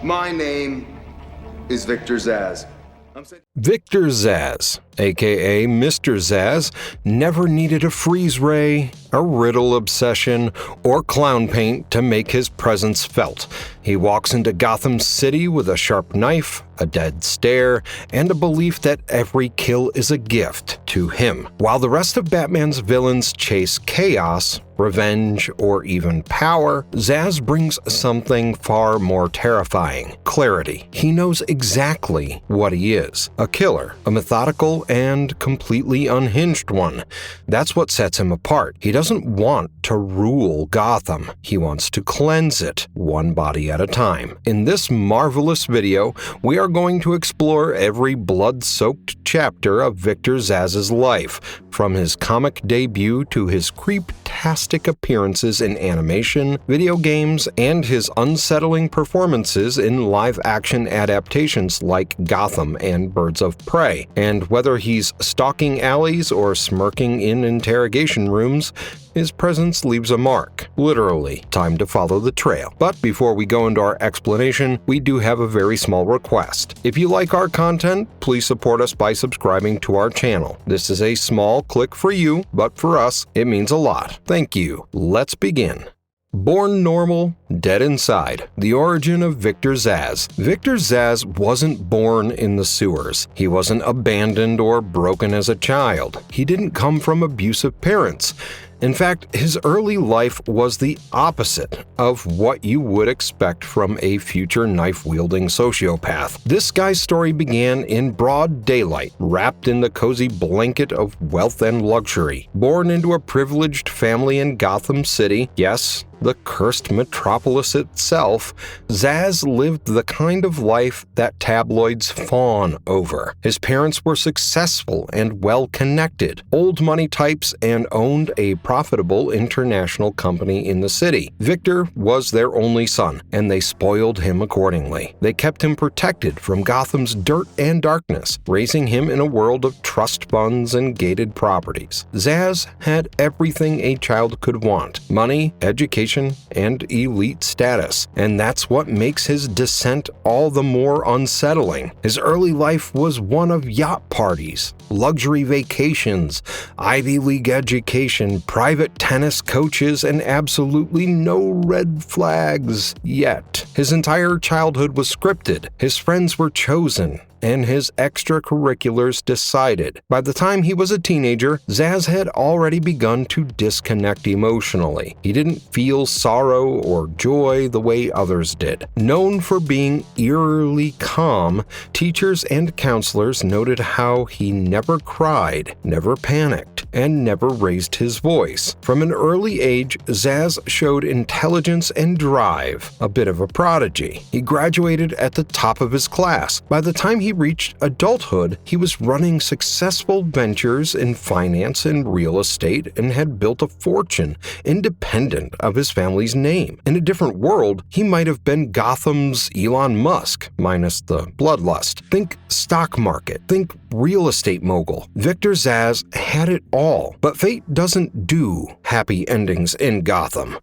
My name is Victor Zsasz. Victor Zsasz, aka Mr. Zsasz, never needed a freeze ray, a riddle obsession, or clown paint to make his presence felt. He walks into Gotham City with a sharp knife, a dead stare, and a belief that every kill is a gift to him. While the rest of Batman's villains chase chaos, revenge, or even power, Zsasz brings something far more terrifying: clarity. He knows exactly what he is: a killer, a methodical and completely unhinged one. That's what sets him apart. He doesn't want to rule Gotham. He wants to cleanse it, one body at a time. In this marvelous video, we are going to explore every blood-soaked chapter of Victor Zsasz's life, from his comic debut to his creep-tastic appearances in animation, video games, and his unsettling performances in live-action adaptations like Gotham and Birds of Prey. And whether he's stalking alleys or smirking in interrogation rooms, his presence leaves a mark. Literally, time to follow the trail. But before we go into our explanation, we do have a very small request. If you like our content, please support us by subscribing to our channel. This is a small click for you, but for us, it means a lot. Thank you. Let's begin. Born normal, dead inside. The origin of Victor Zsasz. Victor Zsasz wasn't born in the sewers. He wasn't abandoned or broken as a child. He didn't come from abusive parents. In fact, his early life was the opposite of what you would expect from a future knife-wielding sociopath. This guy's story began in broad daylight, wrapped in the cozy blanket of wealth and luxury. Born into a privileged family in Gotham City, yes, the cursed metropolis itself, Zsasz lived the kind of life that tabloids fawn over. His parents were successful and well-connected, old money types, and owned a profitable international company in the city. Victor was their only son, and they spoiled him accordingly. They kept him protected from Gotham's dirt and darkness, raising him in a world of trust funds and gated properties. Zsasz had everything a child could want: money, education, and elite status, and that's what makes his descent all the more unsettling. His early life was one of yacht parties, luxury vacations, Ivy League education, private tennis coaches, and absolutely no red flags yet. His entire childhood was scripted. His friends were chosen, and his extracurriculars decided. By the time he was a teenager, Zsasz had already begun to disconnect emotionally. He didn't feel sorrow or joy the way others did. Known for being eerily calm, teachers and counselors noted how he never cried, never panicked, and never raised his voice. From an early age, Zsasz showed intelligence and drive, a bit of a prodigy. He graduated at the top of his class. By the time he reached adulthood, he was running successful ventures in finance and real estate and had built a fortune independent of his family's name. In a different world, he might have been Gotham's Elon Musk, minus the bloodlust. Think stock market, think real estate mogul. Victor Zsasz had it all, but fate doesn't do happy endings in Gotham.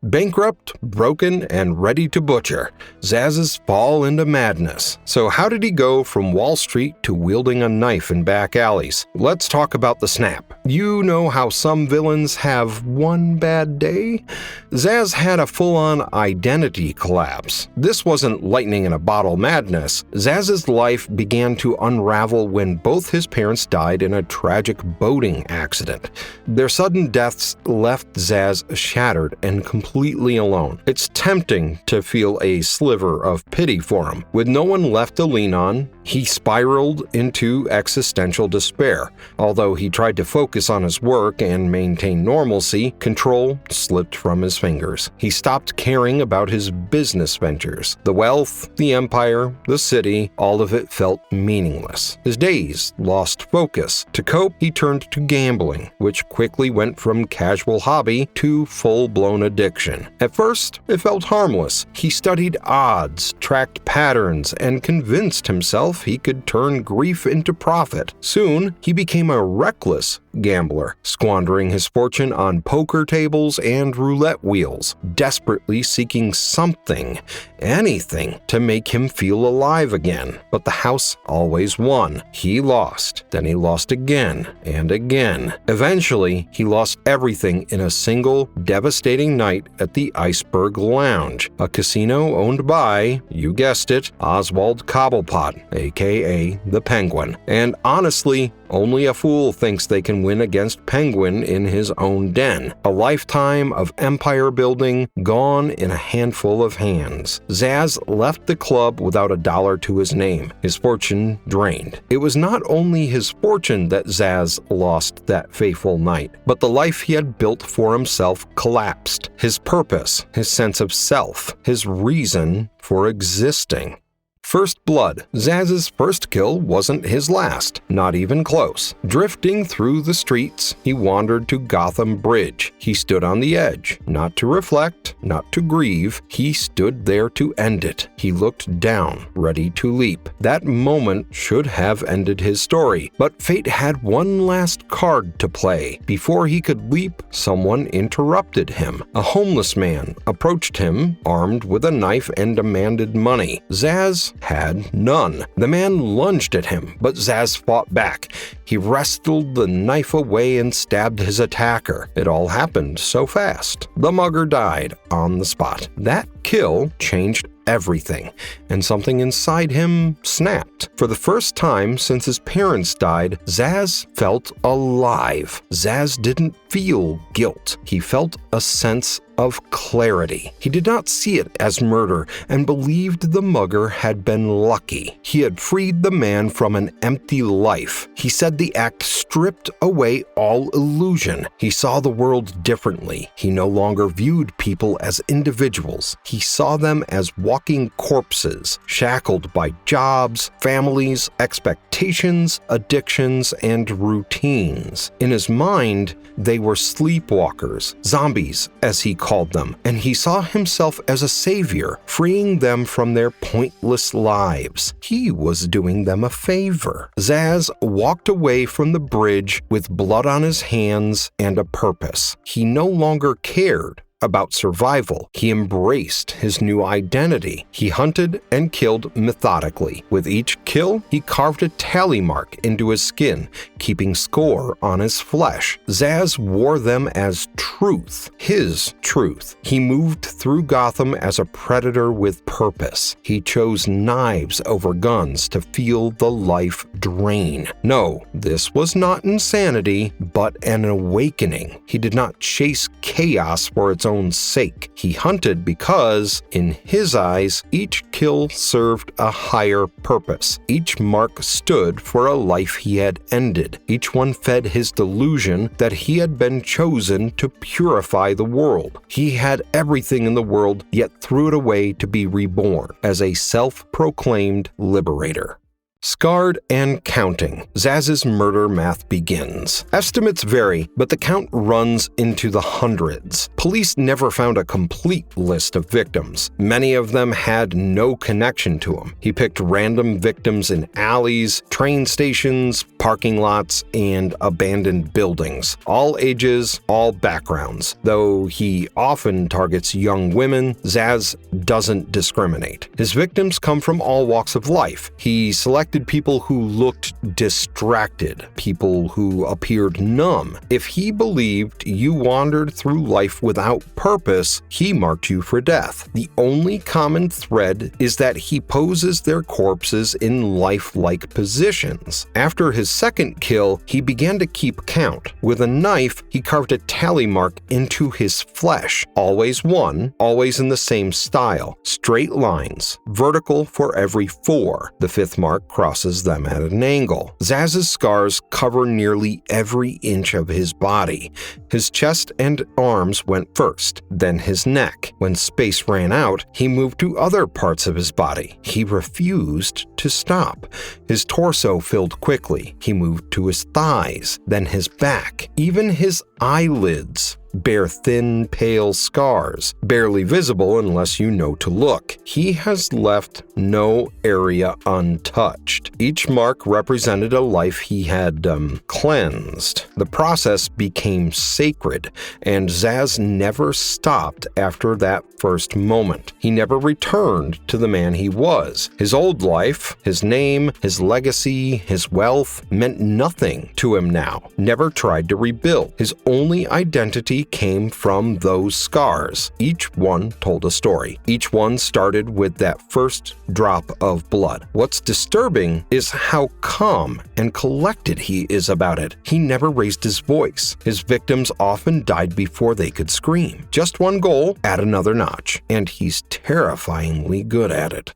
Bankrupt, broken, and ready to butcher, Zsasz's fall into madness. So how did he go from Wall Street to wielding a knife in back alleys? Let's talk about the snap. You know how some villains have one bad day? Zsasz had a full-on identity collapse. This wasn't lightning in a bottle madness. Zsasz's life began to unravel when both his parents died in a tragic boating accident. Their sudden deaths left Zsasz shattered and completely alone. It's tempting to feel a sliver of pity for him. With no one left to lean on, he spiraled into existential despair. Although he tried to focus on his work and maintain normalcy, control slipped from his fingers. He stopped caring about his business ventures. The wealth, the empire, the city, all of it felt meaningless. His days lost focus. To cope, he turned to gambling, which quickly went from casual hobby to full-blown addiction. At first, it felt harmless. He studied odds, tracked patterns, and convinced himself he could turn grief into profit. Soon, he became a reckless, gambler, squandering his fortune on poker tables and roulette wheels, desperately seeking something, anything, to make him feel alive again. But the house always won. He lost, then he lost again and again. Eventually, he lost everything in a single, devastating night at the Iceberg Lounge, a casino owned by, you guessed it, Oswald Cobblepot, aka the Penguin. And honestly, only a fool thinks they can win against Penguin in his own den. A lifetime of empire building gone in a handful of hands. Zsasz left the club without a dollar to his name, his fortune drained. It was not only his fortune that Zsasz lost that fateful night, but the life he had built for himself collapsed. His purpose, his sense of self, his reason for existing. First blood. Zsasz's first kill wasn't his last, not even close. Drifting through the streets, he wandered to Gotham Bridge. He stood on the edge, not to reflect, not to grieve. He stood there to end it. He looked down, ready to leap. That moment should have ended his story, but fate had one last card to play. Before he could leap, someone interrupted him. A homeless man approached him, armed with a knife, and demanded money. Zsasz had none. The man lunged at him, but Zsasz fought back. He wrestled the knife away and stabbed his attacker. It all happened so fast. The mugger died on the spot. That kill changed everything, and something inside him snapped. For the first time since his parents died, Zsasz felt alive. Zsasz didn't feel guilt. He felt a sense of clarity. He did not see it as murder and believed the mugger had been lucky. He had freed the man from an empty life. He said the act stripped away all illusion. He saw the world differently. He no longer viewed people as individuals. He saw them as walking corpses, shackled by jobs, families, expectations, addictions, and routines. In his mind, they were sleepwalkers, zombies, as he called them, and he saw himself as a savior, freeing them from their pointless lives. He was doing them a favor. Zsasz walked away from the bridge with blood on his hands and a purpose. He no longer cared about survival. He embraced his new identity. He hunted and killed methodically. With each kill, he carved a tally mark into his skin, keeping score on his flesh. Zsasz wore them as truth, his truth. He moved through Gotham as a predator with purpose. He chose knives over guns to feel the life drain. No, this was not insanity, but an awakening. He did not chase chaos for its own sake. He hunted because, in his eyes, each kill served a higher purpose. Each mark stood for a life he had ended. Each one fed his delusion that he had been chosen to purify the world. He had everything in the world, yet threw it away to be reborn as a self-proclaimed liberator. Scarred and counting. Zsasz's murder math begins. Estimates vary, but the count runs into the hundreds. Police never found a complete list of victims. Many of them had no connection to him. He picked random victims in alleys, train stations, parking lots, and abandoned buildings. All ages, all backgrounds. Though he often targets young women, Zsasz doesn't discriminate. His victims come from all walks of life. He selected people who looked distracted, people who appeared numb. If he believed you wandered through life without purpose, he marked you for death. The only common thread is that he poses their corpses in lifelike positions. After his second kill, he began to keep count. With a knife, he carved a tally mark into his flesh. Always one, always in the same style. Straight lines, vertical for every 4. The 5th mark crosses them at an angle. Zsasz's scars cover nearly every inch of his body. His chest and arms went first, then his neck. When space ran out, he moved to other parts of his body. He refused to stop. His torso filled quickly. He moved to his thighs, then his back. Even his eyelids bear thin, pale scars, barely visible unless you know to look. He has left no area untouched. Each mark represented a life he had cleansed. The process became sacred, and Zsasz never stopped after that first moment. He never returned to the man he was. His old life, his name, his legacy, his wealth meant nothing to him now. Never tried to rebuild. His only identity came from those scars. Each one told a story. Each one started with that first drop of blood. What's disturbing is how calm and collected he is about it. He never raised his voice. His victims often died before they could scream. Just one goal, add another notch, and he's terrifyingly good at it.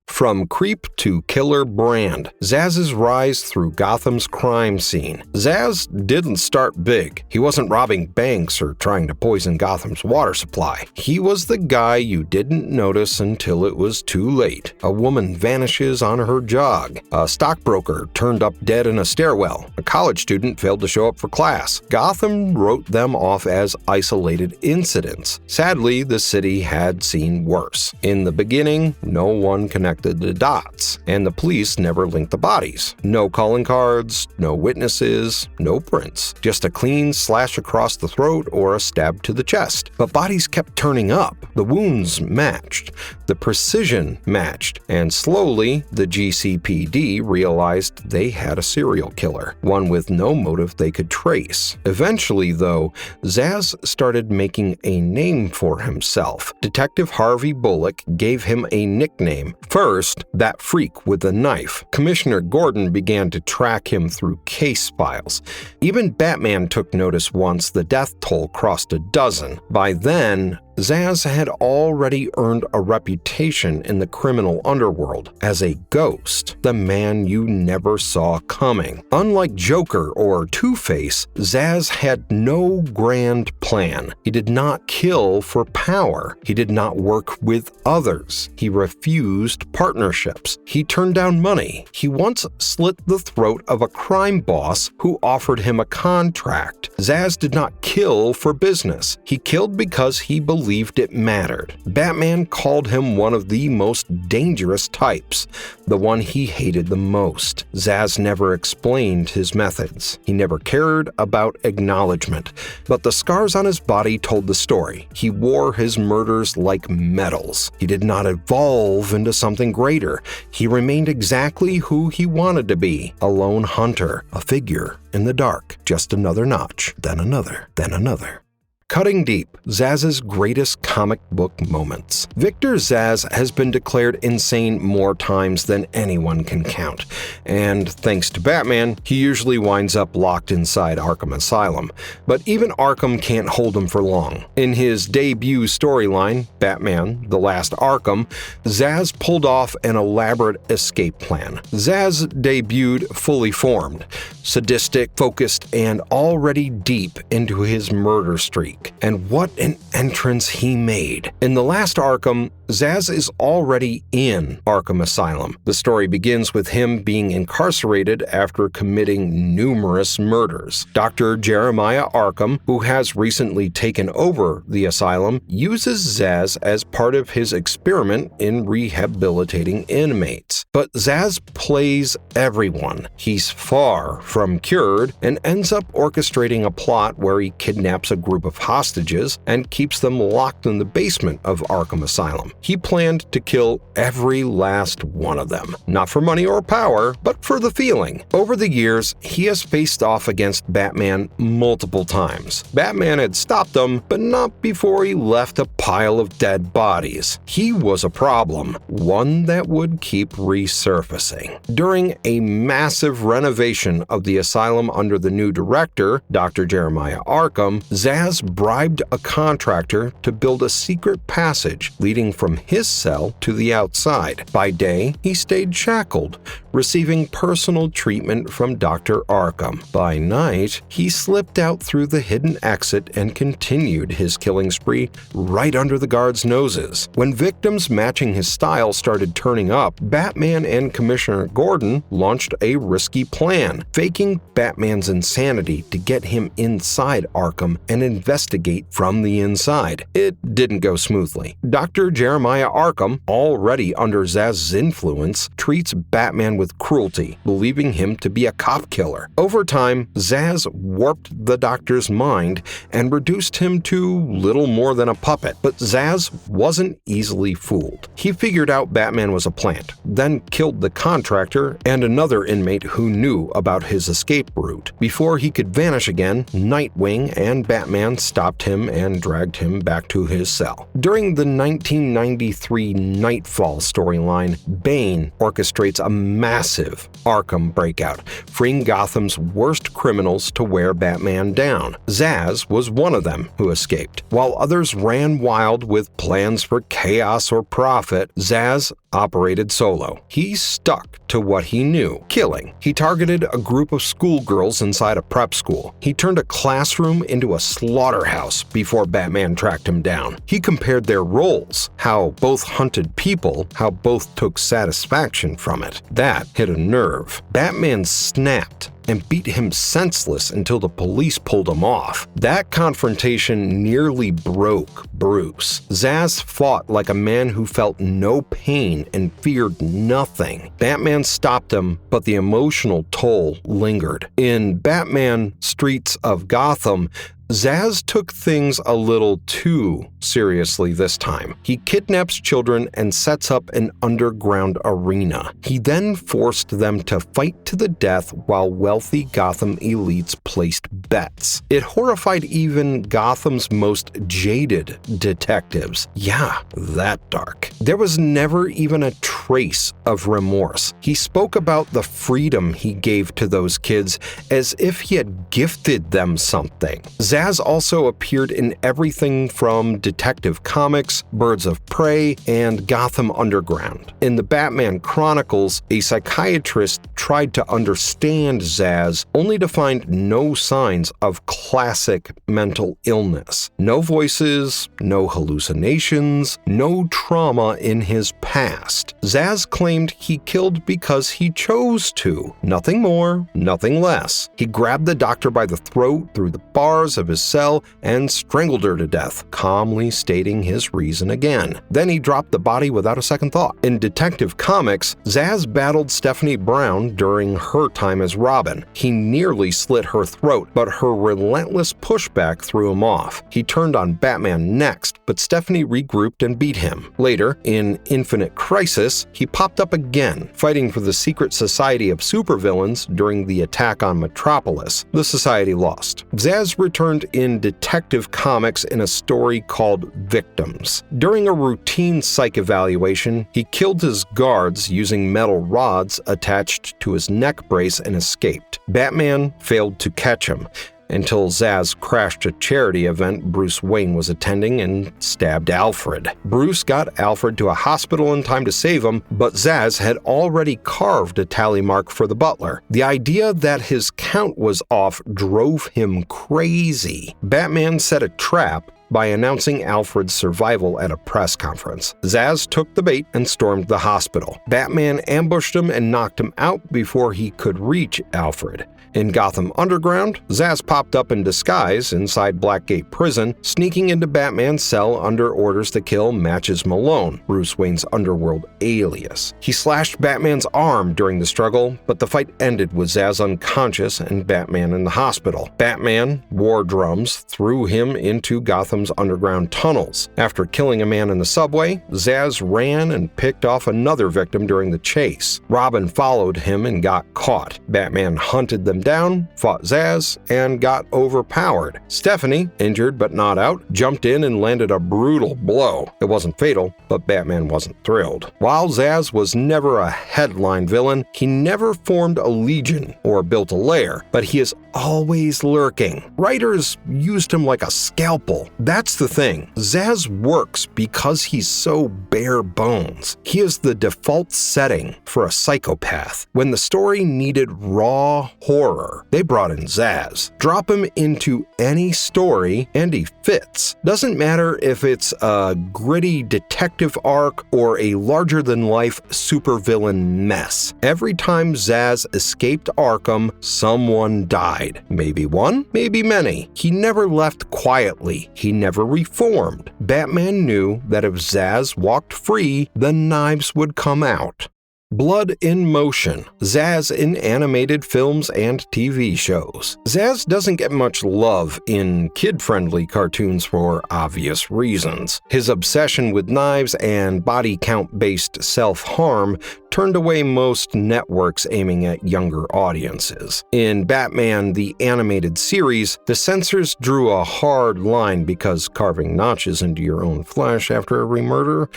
From creep to killer brand, Zsasz's rise through Gotham's crime scene. Zsasz didn't start big. He wasn't robbing banks or trying to poison Gotham's water supply. He was the guy you didn't notice until it was too late. A woman vanishes on her jog. A stockbroker turned up dead in a stairwell. A college student failed to show up for class. Gotham wrote them off as isolated incidents. Sadly, the city had seen worse. In the beginning, no one connected the dots, and the police never linked the bodies. No calling cards, no witnesses, no prints. Just a clean slash across the throat or a stab to the chest. But bodies kept turning up. The wounds matched. The precision matched. And slowly, the GCPD realized they had a serial killer, one with no motive they could trace. Eventually, though, Zsasz started making a name for himself. Detective Harvey Bullock gave him a nickname. First, that freak with the knife. Commissioner Gordon began to track him through case files. Even Batman took notice once the death toll crossed a dozen. By then, Zsasz had already earned a reputation in the criminal underworld as a ghost, the man you never saw coming. Unlike Joker or Two-Face, Zsasz had no grand plan. He did not kill for power. He did not work with others. He refused partnerships. He turned down money. He once slit the throat of a crime boss who offered him a contract. Zsasz did not kill for business. He killed because he believed it mattered. Batman called him one of the most dangerous types, the one he hated the most. Zsasz never explained his methods. He never cared about acknowledgement, but the scars on his body told the story. He wore his murders like medals. He did not evolve into something greater. He remained exactly who he wanted to be, a lone hunter, a figure in the dark, just another notch, then another, then another. Cutting deep, Zsasz's greatest comic book moments. Victor Zsasz has been declared insane more times than anyone can count, and thanks to Batman, he usually winds up locked inside Arkham Asylum. But even Arkham can't hold him for long. In his debut storyline, Batman: The Last Arkham, Zsasz pulled off an elaborate escape plan. Zsasz debuted fully formed, sadistic, focused, and already deep into his murder streak. And what an entrance he made. In The Last Arkham, Zsasz is already in Arkham Asylum. The story begins with him being incarcerated after committing numerous murders. Dr. Jeremiah Arkham, who has recently taken over the asylum, uses Zsasz as part of his experiment in rehabilitating inmates. But Zsasz plays everyone. He's far from cured and ends up orchestrating a plot where he kidnaps a group of hostages and keeps them locked in the basement of Arkham Asylum. He planned to kill every last one of them, not for money or power, but for the feeling. Over the years, he has faced off against Batman multiple times. Batman had stopped him, but not before he left a pile of dead bodies. He was a problem, one that would keep resurfacing. During a massive renovation of the asylum under the new director, Dr. Jeremiah Arkham, Zsasz bribed a contractor to build a secret passage leading from his cell to the outside. By day, he stayed shackled, receiving personal treatment from Dr. Arkham. By night, he slipped out through the hidden exit and continued his killing spree right under the guards' noses. When victims matching his style started turning up, Batman and Commissioner Gordon launched a risky plan, faking Batman's insanity to get him inside Arkham and investigate investigate from the inside. It didn't go smoothly. Dr. Jeremiah Arkham, already under Zsasz's influence, treats Batman with cruelty, believing him to be a cop killer. Over time, Zsasz warped the doctor's mind and reduced him to little more than a puppet. But Zsasz wasn't easily fooled. He figured out Batman was a plant, then killed the contractor and another inmate who knew about his escape route. Before he could vanish again, Nightwing and Batman stopped him and dragged him back to his cell. During the 1993 Nightfall storyline, Bane orchestrates a massive Arkham breakout, freeing Gotham's worst criminals to wear Batman down. Zsasz was one of them who escaped. While others ran wild with plans for chaos or profit, Zsasz operated solo. He stuck to what he knew, killing. He targeted a group of schoolgirls inside a prep school. He turned a classroom into a slaughterhouse before Batman tracked him down. He compared their roles, how both hunted people, how both took satisfaction from it. That hit a nerve. Batman snapped and beat him senseless until the police pulled him off. That confrontation nearly broke Bruce. Zsasz fought like a man who felt no pain and feared nothing. Batman stopped him, but the emotional toll lingered. In Batman: Streets of Gotham, Zsasz took things a little too seriously this time. He kidnaps children and sets up an underground arena. He then forced them to fight to the death while wealthy Gotham elites placed bets. It horrified even Gotham's most jaded detectives. Yeah, that dark. There was never even a trace of remorse. He spoke about the freedom he gave to those kids as if he had gifted them something. Zsasz also appeared in everything from Detective Comics, Birds of Prey, and Gotham Underground. In the Batman Chronicles, a psychiatrist tried to understand Zsasz only to find no signs of classic mental illness. No voices, no hallucinations, no trauma in his past. Zsasz claimed he killed because he chose to. Nothing more, nothing less. He grabbed the doctor by the throat through the bars of his cell and strangled her to death, calmly stating his reason again. Then he dropped the body without a second thought. In Detective Comics, Zsasz battled Stephanie Brown during her time as Robin. He nearly slit her throat, but her relentless pushback threw him off. He turned on Batman next, but Stephanie regrouped and beat him. Later, in Infinite Crisis, he popped up again, fighting for the secret society of supervillains during the attack on Metropolis. The society lost. Zsasz returned in Detective Comics in a story called Victims. During a routine psych evaluation, he killed his guards using metal rods attached to his neck brace and escaped. Batman failed to catch him until Zsasz crashed a charity event Bruce Wayne was attending and stabbed Alfred. Bruce got Alfred to a hospital in time to save him, but Zsasz had already carved a tally mark for the butler. The idea that his count was off drove him crazy. Batman set a trap by announcing Alfred's survival at a press conference. Zsasz took the bait and stormed the hospital. Batman ambushed him and knocked him out before he could reach Alfred. In Gotham Underground, Zsasz popped up in disguise inside Blackgate Prison, sneaking into Batman's cell under orders to kill Matches Malone, Bruce Wayne's underworld alias. He slashed Batman's arm during the struggle, but the fight ended with Zsasz unconscious and Batman in the hospital. Batman, war drums, threw him into Gotham's underground tunnels. After killing a man in the subway, Zsasz ran and picked off another victim during the chase. Robin followed him and got caught. Batman hunted them down, fought Zsasz, and got overpowered. Stephanie, injured but not out, jumped in and landed a brutal blow. It wasn't fatal, but Batman wasn't thrilled. While Zsasz was never a headline villain, he never formed a legion or built a lair, but he is always lurking. Writers used him like a scalpel. That's the thing. Zsasz works because he's so bare bones. He is the default setting for a psychopath. When the story needed raw horror, horror. They brought in Zsasz. Drop him into any story and he fits. Doesn't matter if it's a gritty detective arc or a larger-than-life supervillain mess. Every time Zsasz escaped Arkham, someone died. Maybe one, maybe many. He never left quietly. He never reformed. Batman knew that if Zsasz walked free, the knives would come out. Blood in motion. Zsasz in animated films and TV shows. Zsasz doesn't get much love in kid-friendly cartoons for obvious reasons. His obsession with knives and body count-based self-harm turned away most networks aiming at younger audiences. In Batman the Animated Series, the censors drew a hard line because carving notches into your own flesh after every murder?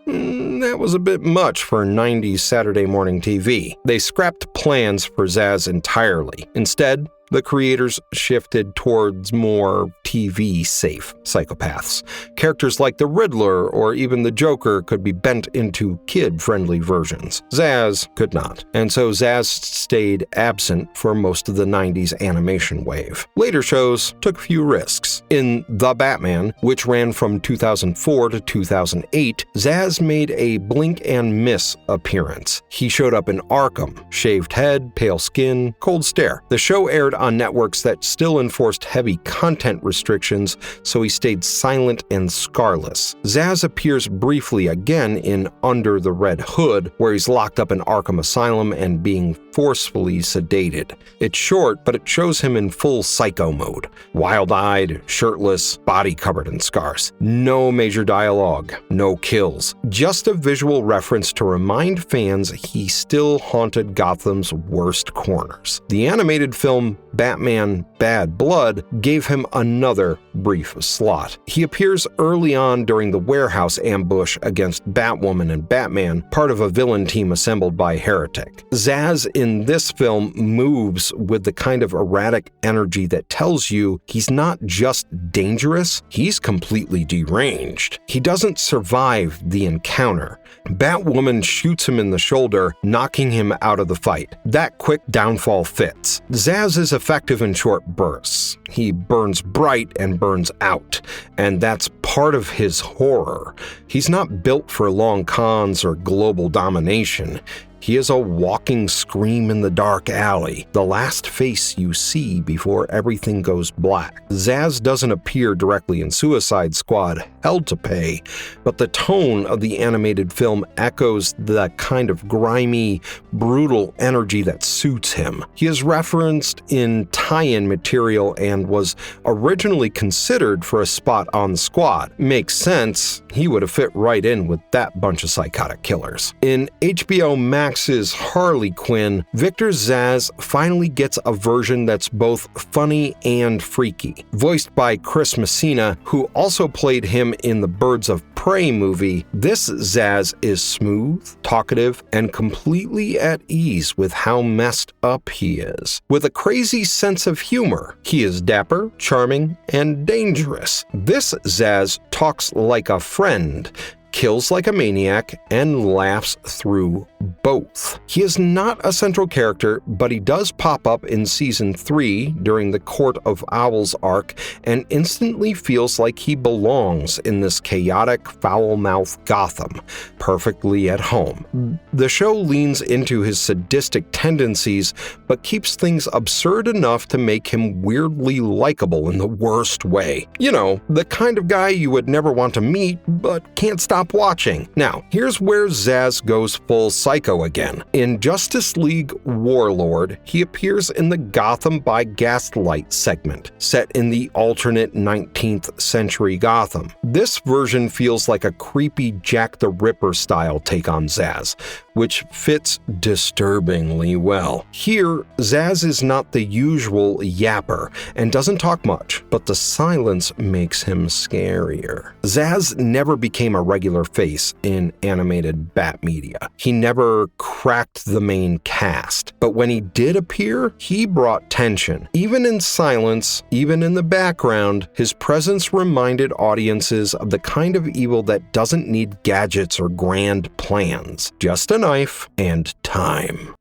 That was a bit much for 90s Saturday morning TV. They scrapped plans for Zsasz entirely. Instead, the creators shifted towards more TV-safe psychopaths. Characters like the Riddler or even the Joker could be bent into kid-friendly versions. Zsasz could not, and so Zsasz stayed absent for most of the 90s animation wave. Later shows took few risks. In The Batman, which ran from 2004 to 2008, Zsasz made a blink-and-miss appearance. He showed up in Arkham, shaved head, pale skin, cold stare. The show aired on networks that still enforced heavy content restrictions, so he stayed silent and scarless. Zsasz appears briefly again in Under the Red Hood, where he's locked up in Arkham Asylum and being forcefully sedated. It's short, but it shows him in full psycho mode. Wild-eyed, shirtless, body covered in scars. No major dialogue, no kills. Just a visual reference to remind fans he still haunted Gotham's worst corners. The animated film Batman Bad Blood gave him another brief slot. He appears early on during the warehouse ambush against Batwoman and Batman, part of a villain team assembled by Heretic. Zsasz in this film moves with the kind of erratic energy that tells you he's not just dangerous, he's completely deranged. He doesn't survive the encounter. Batwoman shoots him in the shoulder, knocking him out of the fight. That quick downfall fits. Zsasz is effective in short bursts. He burns bright and burns out, and that's part of his horror. He's not built for long cons or global domination. He is a walking scream in the dark alley, the last face you see before everything goes black. Zsasz doesn't appear directly in Suicide Squad, Hell to Pay, but the tone of the animated film echoes the kind of grimy, brutal energy that suits him. He is referenced in tie-in material and was originally considered for a spot on the Squad. Makes sense, he would have fit right in with that bunch of psychotic killers. In HBO Max's Harley Quinn, Victor Zsasz finally gets a version that's both funny and freaky. Voiced by Chris Messina, who also played him in the Birds of Prey movie, this Zsasz is smooth, talkative, and completely at ease with how messed up he is. With a crazy sense of humor, he is dapper, charming, and dangerous. This Zsasz talks like a friend, kills like a maniac, and laughs through both. He is not a central character, but he does pop up in Season 3 during the Court of Owls arc and instantly feels like he belongs in this chaotic, foul-mouthed Gotham, perfectly at home. The show leans into his sadistic tendencies, but keeps things absurd enough to make him weirdly likable in the worst way. You know, the kind of guy you would never want to meet, but can't stop watching. Now, here's where Zsasz goes full psycho again. In Justice League Warlord, he appears in the Gotham by Gaslight segment, set in the alternate 19th century Gotham. This version feels like a creepy Jack the Ripper style take on Zsasz, which fits disturbingly well. Here, Zsasz is not the usual yapper and doesn't talk much, but the silence makes him scarier. Zsasz never became a regular face in animated Bat media. He never cracked the main cast, but when he did appear, he brought tension. Even in silence, even in the background, his presence reminded audiences of the kind of evil that doesn't need gadgets or grand plans, just a knife and time.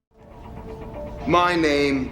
My name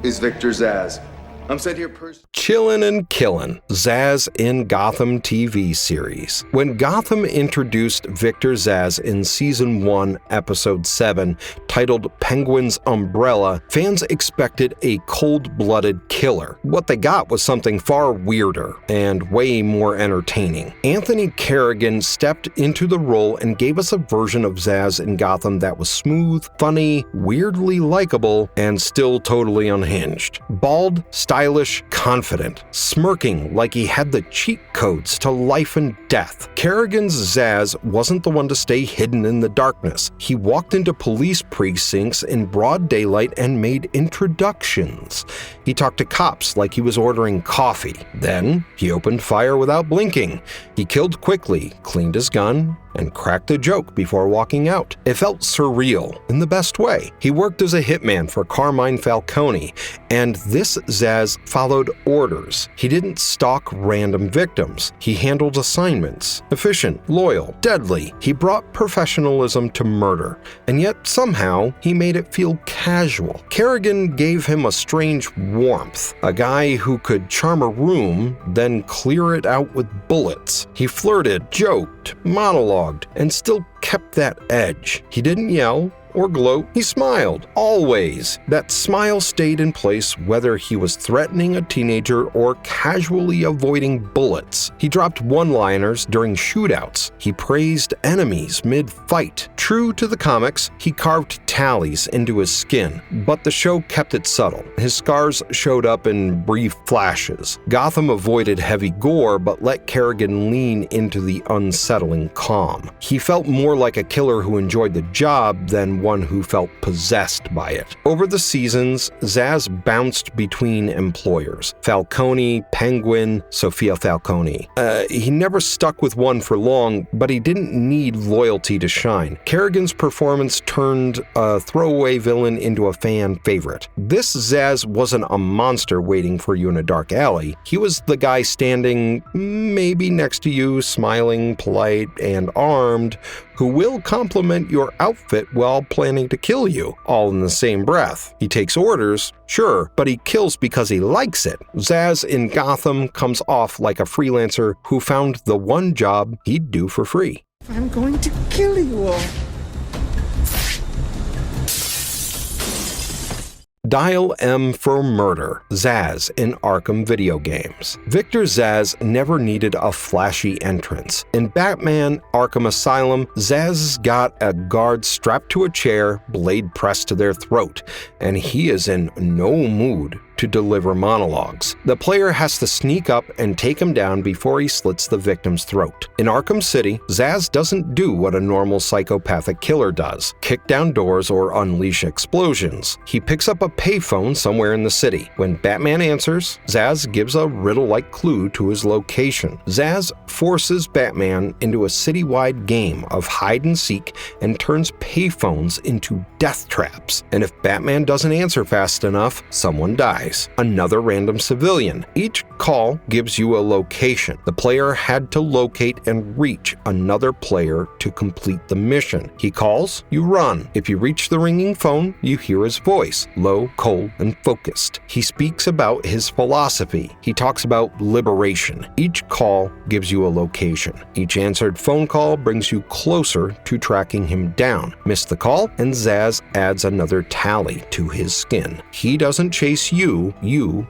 is Victor Zsasz. I'm sent here Chillin' and killin', Zsasz in Gotham TV series. When Gotham introduced Victor Zsasz in Season 1, Episode 7, titled Penguin's Umbrella, fans expected a cold-blooded killer. What they got was something far weirder and way more entertaining. Anthony Carrigan stepped into the role and gave us a version of Zsasz in Gotham that was smooth, funny, weirdly likable, and still totally unhinged. Bald, stylish, confident, smirking like he had the cheat codes to life and death. Carrigan's Zsasz wasn't the one to stay hidden in the darkness. He walked into police precincts in broad daylight and made introductions. He talked to cops like he was ordering coffee. Then he opened fire without blinking. He killed quickly, cleaned his gun, and cracked a joke before walking out. It felt surreal in the best way. He worked as a hitman for Carmine Falcone, and this Zsasz followed orders. He didn't stalk random victims. He handled assignments. Efficient, loyal, deadly. He brought professionalism to murder, and yet somehow he made it feel casual. Carrigan gave him a strange warmth, a guy who could charm a room, then clear it out with bullets. He flirted, joked, monologued, and still kept that edge. He didn't yell or gloat, he smiled. Always. That smile stayed in place whether he was threatening a teenager or casually avoiding bullets. He dropped one-liners during shootouts. He praised enemies mid-fight. True to the comics, he carved tallies into his skin, but the show kept it subtle. His scars showed up in brief flashes. Gotham avoided heavy gore, but let Carrigan lean into the unsettling calm. He felt more like a killer who enjoyed the job than one who felt possessed by it. Over the seasons, Zsasz bounced between employers. Falcone, Penguin, Sophia Falcone. He never stuck with one for long, but he didn't need loyalty to shine. Carrigan's performance turned a throwaway villain into a fan favorite. This Zsasz wasn't a monster waiting for you in a dark alley. He was the guy standing maybe next to you, smiling, polite, and armed, who will compliment your outfit while planning to kill you, all in the same breath. He takes orders, sure, but he kills because he likes it. Zsasz in Gotham comes off like a freelancer who found the one job he'd do for free. I'm going to kill you all. Dial M for murder, Zsasz in Arkham video games. Victor Zsasz never needed a flashy entrance. In Batman Arkham Asylum, Zsasz's got a guard strapped to a chair, blade pressed to their throat, and he is in no mood to deliver monologues. The player has to sneak up and take him down before he slits the victim's throat. In Arkham City, Zsasz doesn't do what a normal psychopathic killer does, kick down doors or unleash explosions. He picks up a payphone somewhere in the city. When Batman answers, Zsasz gives a riddle-like clue to his location. Zsasz forces Batman into a citywide game of hide-and-seek and turns payphones into death traps. And if Batman doesn't answer fast enough, someone dies. Another random civilian. Each call gives you a location. The player had to locate and reach another player to complete the mission. He calls, you run. If you reach the ringing phone, you hear his voice, low, cold, and focused. He speaks about his philosophy. He talks about liberation. Each call gives you a location. Each answered phone call brings you closer to tracking him down. Miss the call, and Zsasz adds another tally to his skin. He doesn't chase you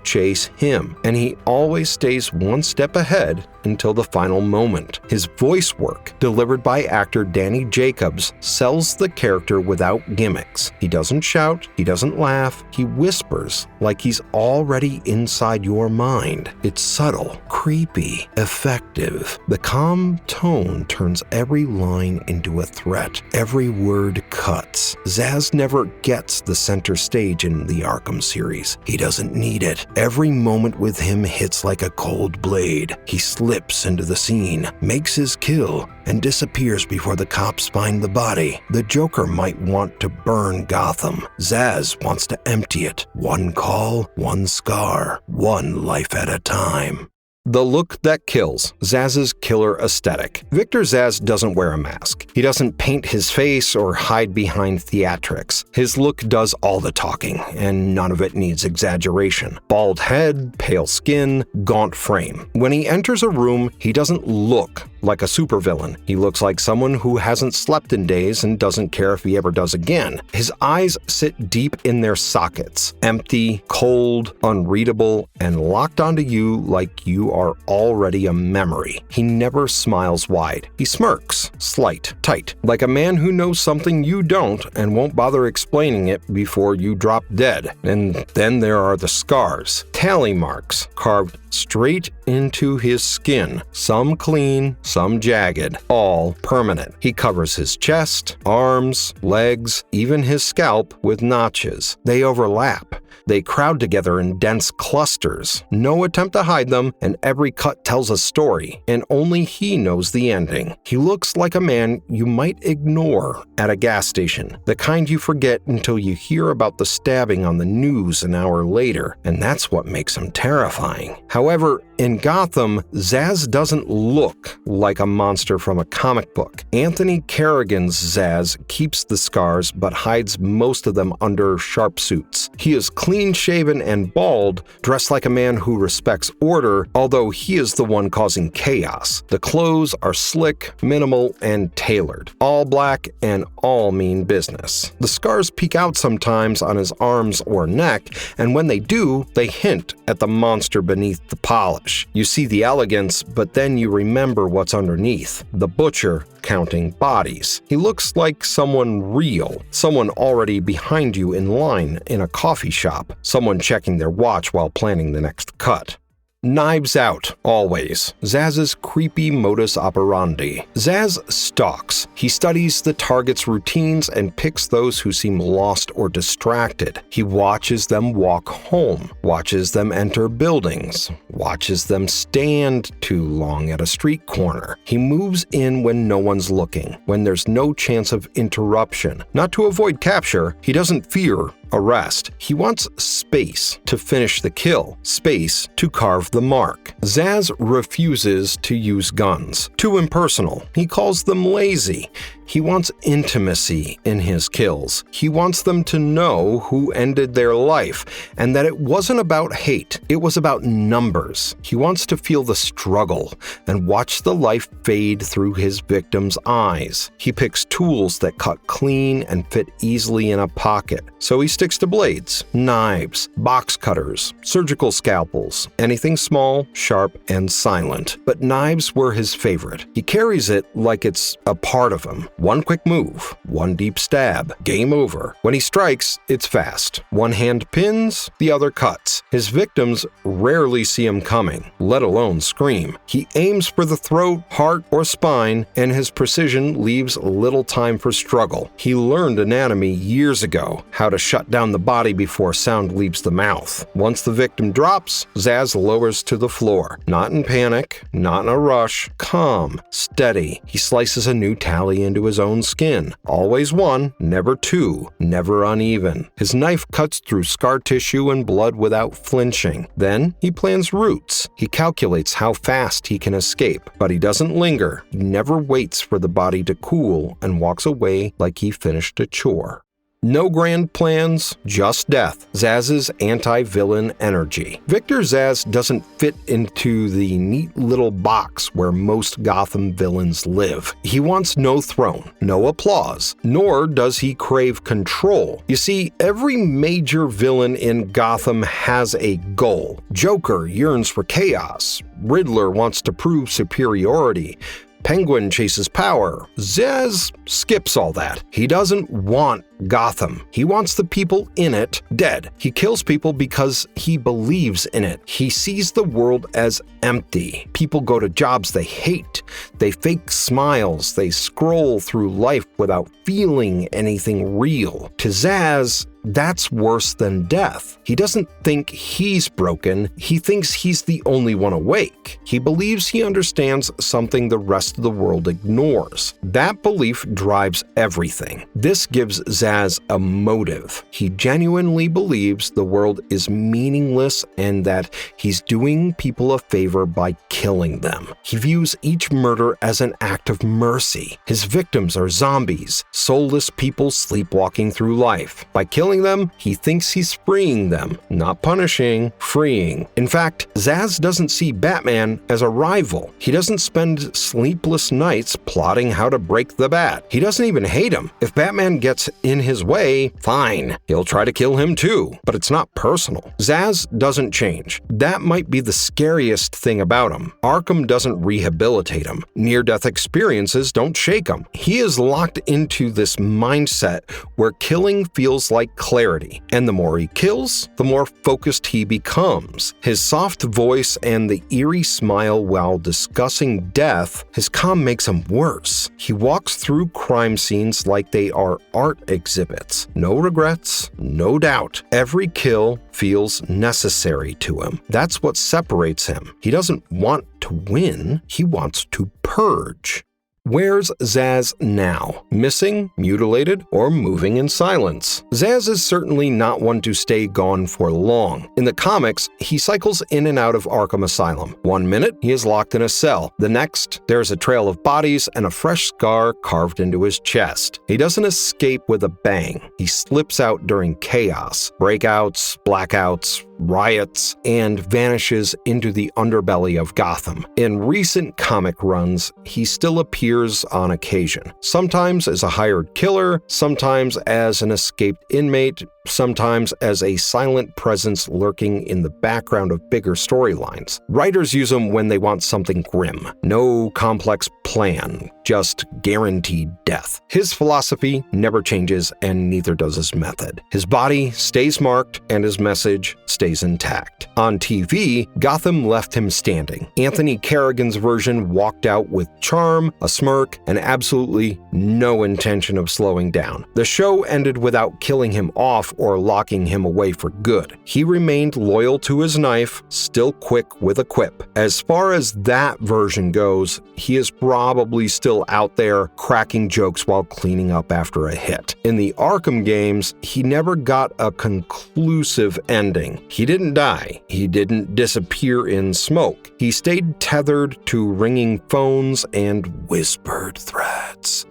chase him, and he always stays one step ahead until the final moment. His voice work, delivered by actor Danny Jacobs, sells the character without gimmicks. He doesn't shout, he doesn't laugh, he whispers like he's already inside your mind. It's subtle, creepy, effective. The calm tone turns every line into a threat. Every word cuts. Zsasz never gets the center stage in the Arkham series. He doesn't need it. Every moment with him hits like a cold blade. He slips into the scene, makes his kill, and disappears before the cops find the body. The Joker might want to burn Gotham. Zsasz wants to empty it. One call, one scar, one life at a time. The look that kills, Zsasz's killer aesthetic. Victor Zsasz doesn't wear a mask. He doesn't paint his face or hide behind theatrics. His look does all the talking, and none of it needs exaggeration. Bald head, pale skin, gaunt frame. When he enters a room, he doesn't look like a supervillain. He looks like someone who hasn't slept in days and doesn't care if he ever does again. His eyes sit deep in their sockets, empty, cold, unreadable, and locked onto you like you are already a memory. He never smiles wide. He smirks, slight, tight, like a man who knows something you don't and won't bother explaining it before you drop dead. And then there are the scars, tally marks, carved straight into his skin, some clean, some jagged, all permanent. He covers his chest, arms, legs, even his scalp with notches. They overlap. They crowd together in dense clusters. No attempt to hide them, and every cut tells a story, and only he knows the ending. He looks like a man you might ignore at a gas station, the kind you forget until you hear about the stabbing on the news an hour later, and that's what makes him terrifying. However, in Gotham, Zsasz doesn't look like a monster from a comic book. Anthony Carrigan's Zsasz keeps the scars but hides most of them under sharp suits. He is clean-shaven and bald, dressed like a man who respects order, although he is the one causing chaos. The clothes are slick, minimal, and tailored. All black and all mean business. The scars peek out sometimes on his arms or neck, and when they do, they hint at the monster beneath the polish. You see the elegance, but then you remember what's underneath. The butcher counting bodies. He looks like someone real, someone already behind you in line in a coffee shop, someone checking their watch while planning the next cut. Knives out, always. Zsasz's creepy modus operandi. Zsasz stalks. He studies the target's routines and picks those who seem lost or distracted. He watches them walk home, watches them enter buildings, watches them stand too long at a street corner. He moves in when no one's looking, when there's no chance of interruption. Not to avoid capture, he doesn't fear arrest. He wants space to finish the kill, space to carve the mark. Zsasz refuses to use guns. Too impersonal. He calls them lazy. He wants intimacy in his kills. He wants them to know who ended their life, and that it wasn't about hate, it was about numbers. He wants to feel the struggle and watch the life fade through his victim's eyes. He picks tools that cut clean and fit easily in a pocket. So he sticks to blades, knives, box cutters, surgical scalpels, anything small, sharp, and silent. But knives were his favorite. He carries it like it's a part of him. One quick move, one deep stab, game over. When he strikes, it's fast. One hand pins, the other cuts. His victims rarely see him coming, let alone scream. He aims for the throat, heart, or spine, and his precision leaves little time for struggle. He learned anatomy years ago, how to shut down the body before sound leaves the mouth. Once the victim drops, Zsasz lowers to the floor. Not in panic, not in a rush, calm, steady. He slices a new tally into his own skin. Always one, never two, never uneven. His knife cuts through scar tissue and blood without flinching. Then he plans routes. He calculates how fast he can escape, but he doesn't linger. He never waits for the body to cool and walks away like he finished a chore. No grand plans, just death. Zsasz's anti-villain energy. Victor Zsasz doesn't fit into the neat little box where most Gotham villains live. He wants no throne, no applause, nor does he crave control. You see, every major villain in Gotham has a goal. Joker yearns for chaos. Riddler wants to prove superiority. Penguin chases power. Zsasz skips all that. He doesn't want Gotham. He wants the people in it dead. He kills people because he believes in it. He sees the world as empty. People go to jobs they hate. They fake smiles. They scroll through life without feeling anything real. To Zsasz, that's worse than death. He doesn't think he's broken, he thinks he's the only one awake. He believes he understands something the rest of the world ignores. That belief drives everything. This gives Zsasz a motive. He genuinely believes the world is meaningless and that he's doing people a favor by killing them. He views each murder as an act of mercy. His victims are zombies, soulless people sleepwalking through life. By killing them, he thinks he's freeing them, not punishing, freeing. In fact, Zsasz doesn't see Batman as a rival. He doesn't spend sleepless nights plotting how to break the Bat. He doesn't even hate him. If Batman gets in his way, fine, he'll try to kill him too, but it's not personal. Zsasz doesn't change. That might be the scariest thing about him. Arkham doesn't rehabilitate him. Near-death experiences don't shake him. He is locked into this mindset where killing feels like clarity, and the more he kills, the more focused he becomes. His soft voice and the eerie smile while discussing death, his calm makes him worse. He walks through crime scenes like they are art exhibits. No regrets, no doubt. Every kill feels necessary to him. That's what separates him. He doesn't want to win, he wants to purge. Where's Zsasz now? Missing, mutilated, or moving in silence? Zsasz is certainly not one to stay gone for long. In the comics, he cycles in and out of Arkham Asylum. One minute, he is locked in a cell. The next, there's a trail of bodies and a fresh scar carved into his chest. He doesn't escape with a bang. He slips out during chaos, breakouts, blackouts, riots, and vanishes into the underbelly of Gotham. In recent comic runs, he still appears on occasion, sometimes as a hired killer, sometimes as an escaped inmate, sometimes as a silent presence lurking in the background of bigger storylines. Writers use him when they want something grim. No complex plan, just guaranteed death. His philosophy never changes, and neither does his method. His body stays marked, and his message stays intact. On TV, Gotham left him standing. Anthony Carrigan's version walked out with charm, a smirk, and absolutely no intention of slowing down. The show ended without killing him off or locking him away for good. He remained loyal to his knife, still quick with a quip. As far as that version goes, he is probably still out there cracking jokes while cleaning up after a hit. In the Arkham games, he never got a conclusive ending. He didn't die. He didn't disappear in smoke. He stayed tethered to ringing phones and whispered threats.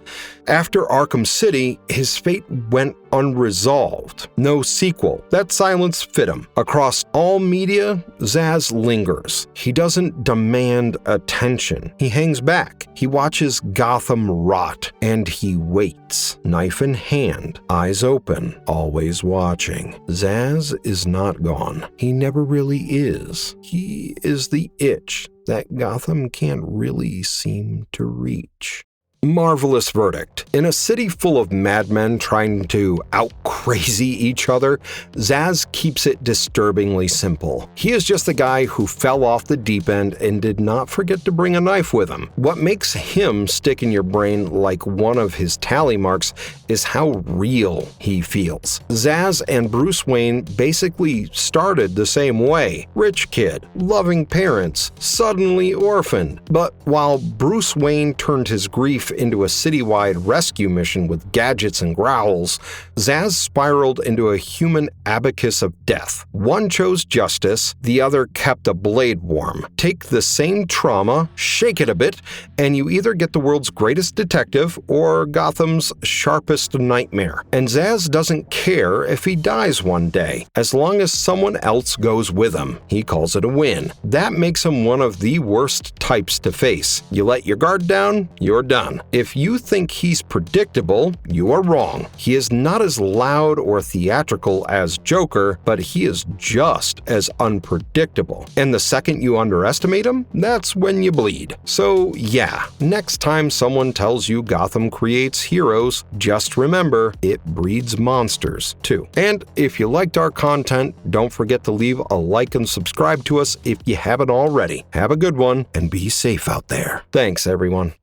After Arkham City, his fate went unresolved. No sequel. That silence fit him. Across all media, Zsasz lingers. He doesn't demand attention. He hangs back. He watches Gotham rot, and he waits, knife in hand, eyes open, always watching. Zsasz is not gone. He never really is. He is the itch that Gotham can't really seem to reach. Marvelous verdict. In a city full of madmen trying to out-crazy each other, Zsasz keeps it disturbingly simple. He is just the guy who fell off the deep end and did not forget to bring a knife with him. What makes him stick in your brain like one of his tally marks is how real he feels. Zsasz and Bruce Wayne basically started the same way. Rich kid, loving parents, suddenly orphaned. But while Bruce Wayne turned his grief into a citywide rescue mission with gadgets and growls, Zsasz spiraled into a human abacus of death. One chose justice, the other kept a blade warm. Take the same trauma, shake it a bit, and you either get the world's greatest detective or Gotham's sharpest nightmare. And Zsasz doesn't care if he dies one day, as long as someone else goes with him. He calls it a win. That makes him one of the worst types to face. You let your guard down, you're done. If you think he's predictable, you are wrong. He is not as loud or theatrical as Joker, but he is just as unpredictable. And the second you underestimate him, that's when you bleed. So yeah, next time someone tells you Gotham creates heroes, just remember it breeds monsters too. And if you liked our content, don't forget to leave a like and subscribe to us if you haven't already. Have a good one and be safe out there. Thanks, everyone.